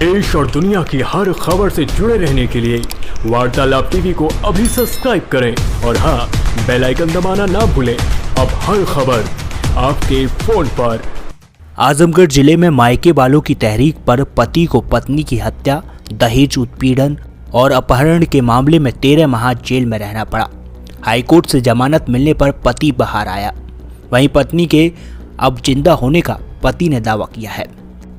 देश और दुनिया की हर खबर से जुड़े रहने के लिए वार्तालाप टीवी को अभी सब्सक्राइब करें और हाँ, बेल आइकन दबाना ना भूलें। अब हर खबर आपके फोन पर। आजमगढ़ जिले में मायके वालों की तहरीक पर पति को पत्नी की हत्या, दहेज उत्पीड़न और अपहरण के मामले में 13 माह जेल में रहना पड़ा। हाईकोर्ट से जमानत मिलने पर पति बाहर आया। वहीं पत्नी के अब जिंदा होने का पति ने दावा किया है।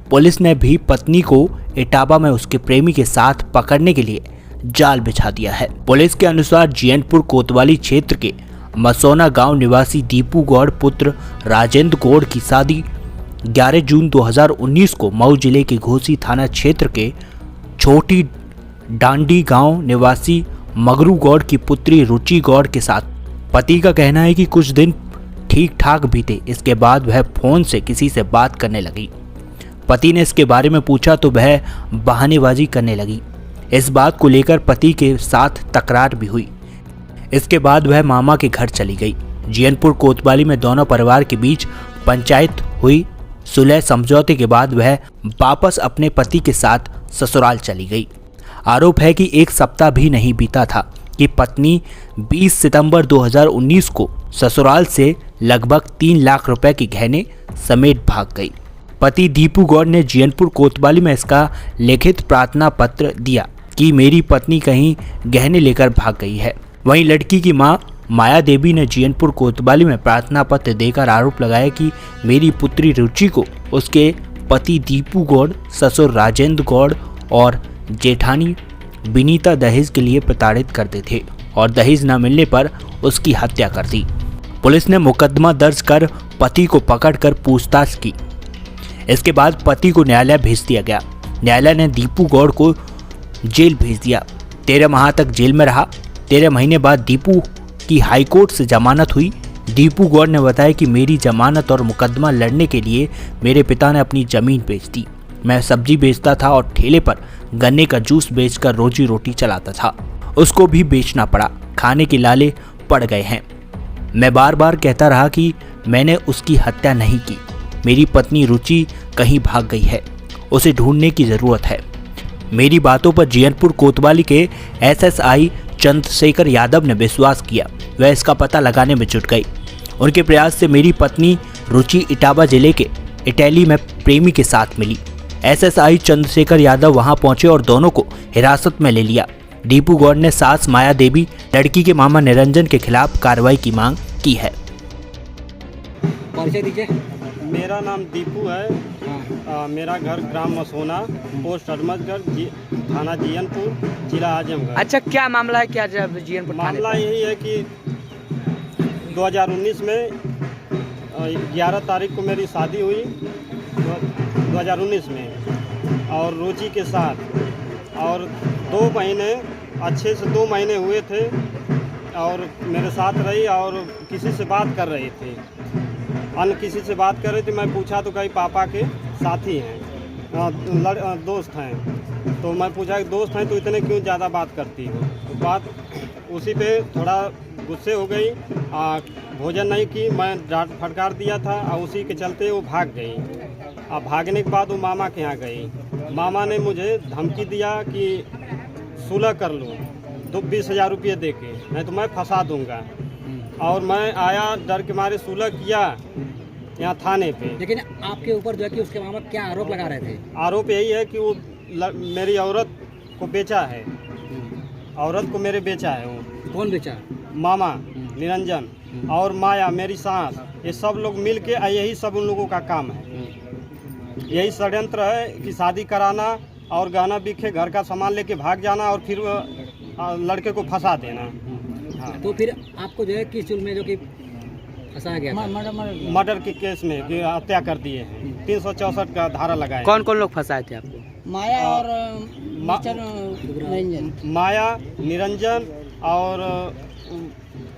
पुलिस ने भी पत्नी को इटावा में उसके प्रेमी के साथ पकड़ने के लिए जाल बिछा दिया है। पुलिस के अनुसार जियनपुर कोतवाली क्षेत्र के मसौना गांव निवासी दीपू गौड़ पुत्र राजेंद्र गौड़ की शादी 11 जून 2019 को मऊ जिले के घोसी थाना क्षेत्र के छोटी डांडी गांव निवासी मगरू गौड़ की पुत्री रुचि गौड़ के साथ। पति का कहना है कि कुछ दिन ठीक ठाक बीते, इसके बाद वह फोन से किसी से बात करने लगी। पति ने इसके बारे में पूछा तो वह बहानेबाजी करने लगी। इस बात को लेकर पति के साथ तकरार भी हुई। इसके बाद वह मामा के घर चली गई। जियनपुर कोतवाली में दोनों परिवार के बीच पंचायत हुई। सुलह समझौते के बाद वह वापस अपने पति के साथ ससुराल चली गई। आरोप है कि एक सप्ताह भी नहीं बीता था कि पत्नी 20 सितंबर 2019 को ससुराल से लगभग 3 लाख रुपए के गहने समेत भाग गई। पति दीपू गौड़ ने जियनपुर कोतवाली में इसका लिखित प्रार्थना पत्र दिया कि मेरी पत्नी कहीं गहने लेकर भाग गई है। वहीं लड़की की मां माया देवी ने जियनपुर कोतवाली में प्रार्थना पत्र देकर आरोप लगाया कि मेरी पुत्री रुचि को उसके पति दीपू गौड़, ससुर राजेंद्र गौड़ और जेठानी विनीता दहेज के लिए प्रताड़ित करते थे और दहेज न मिलने पर उसकी हत्या कर दी। पुलिस ने मुकदमा दर्ज कर पति को पकड़कर पूछताछ की। इसके बाद पति को न्यायालय भेज दिया गया। न्यायालय ने दीपू गौड़ को जेल भेज दिया। 13 माह तक जेल में रहा। 13 महीने बाद दीपू की हाईकोर्ट से जमानत हुई। दीपू गौड़ ने बताया कि मेरी जमानत और मुकदमा लड़ने के लिए मेरे पिता ने अपनी जमीन बेच दी। मैं सब्जी बेचता था और ठेले पर गन्ने का जूस बेचकर रोजी रोटी चलाता था। उसको भी बेचना पड़ा। खाने के लाले पड़ गए हैं। मैं बार बार कहता रहा कि मैंने उसकी हत्या नहीं की। मेरी पत्नी रुचि कहीं भाग गई है, उसे ढूंढने की ज़रूरत है। मेरी बातों पर जियनपुर कोतवाली के एसएसआई चंद्रशेखर यादव ने विश्वास किया। वह इसका पता लगाने में जुट गई। उनके प्रयास से मेरी पत्नी रुचि इटावा जिले के इटैली में प्रेमी के साथ मिली। एसएसआई चंद्रशेखर यादव वहां पहुंचे और दोनों को हिरासत में ले लिया। दीपू गौड़ ने सास माया देवी, लड़की के मामा निरंजन के खिलाफ कार्रवाई की मांग की है। परिचय दीजिए। मेरा नाम दीपू है। मेरा घर ग्राम मसौना, पोस्ट अहमदगढ़, थाना जियनपुर, जिला आजमगढ़। अच्छा, क्या मामला है? क्या जियनपुर मामला यही है कि 2019 में 11 तारीख को मेरी शादी हुई 2019 में और रुचि के साथ, और 2 महीने अच्छे से 2 महीने हुए थे और मेरे साथ रही और किसी से बात कर रही थी, अन्य किसी से बात कर रही थी। मैं पूछा तो कहीं पापा के साथी हैं, दोस्त हैं। तो मैं पूछा कि दोस्त हैं तो इतने क्यों ज़्यादा बात करती हो? तो बात उसी पे थोड़ा गुस्से हो गई। भोजन नहीं की, मैं डांट फटकार दिया था और उसी के चलते वो भाग गई। भागने के बाद वो मामा के यहाँ गई। मामा ने मुझे धमकी दिया कि सुलह कर लो, 20,000 रुपये दे के, नहीं तो मैं फंसा दूंगा। और मैं आया, डर के मारे सुलह किया यहाँ थाने पे। लेकिन आपके ऊपर जो है कि उसके मामा क्या आरोप लगा रहे थे? आरोप यही है कि वो मेरी औरत को बेचा है। औरत को मेरे बेचा है। वो कौन बेचा? मामा निरंजन और माया मेरी सास, ये सब लोग मिल के, यही सब उन लोगों का काम है। यही षड्यंत्र है कि शादी कराना और गहना बिखे, घर का सामान लेके भाग जाना और फिर लड़के को फंसा देना। हाँ। तो फिर आपको जो है किस जुर्म में जो कि फंसाया गया था? मर्डर के केस में कि हत्या कर दिए हैं। 364 का धारा लगाया। कौन कौन लोग फंसाए थे आपको? माया और माया, निरंजन और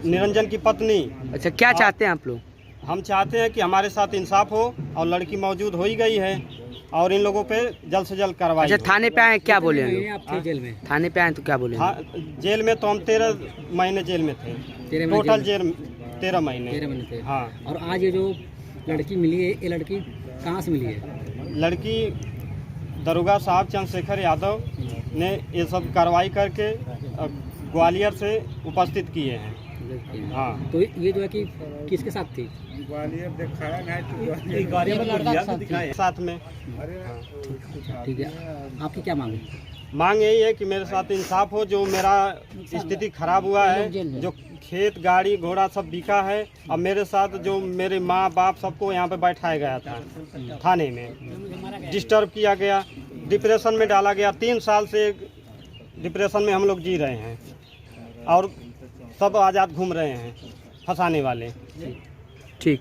निरंजन की पत्नी। अच्छा, क्या चाहते हैं आप लोग? हम चाहते हैं कि हमारे साथ इंसाफ हो और लड़की मौजूद हो ही गई है और इन लोगों पे जल्द से जल्द कार्रवाई। अच्छा, थाने पे आए, क्या बोले हैं आप थे जेल में? थाने पे आए तो क्या बोले? हाँ, जेल में तो हम 13 महीने जेल में थे। टोटल जेल 13 महीने थे। हाँ। और आज ये जो लड़की मिली है, ये लड़की कहाँ से मिली है? लड़की दरोगा साहब चंद्रशेखर यादव ने ये सब कार्रवाई करके ग्वालियर से उपस्थित किए हैं। हाँ, तो ये जो है कि किसके साथ थी? साथ में। ठीक है, आपकी क्या मांग है? मांग यही है कि मेरे साथ इंसाफ हो। जो मेरा स्थिति खराब हुआ है, जो खेत गाड़ी घोड़ा सब बिका है, अब मेरे साथ जो मेरे माँ बाप सबको यहाँ पे बैठाया गया था थाने में, डिस्टर्ब किया गया, डिप्रेशन में डाला गया। 3 साल से डिप्रेशन में हम लोग जी रहे हैं और सब आज़ाद घूम रहे हैं फंसाने वाले। ठीक।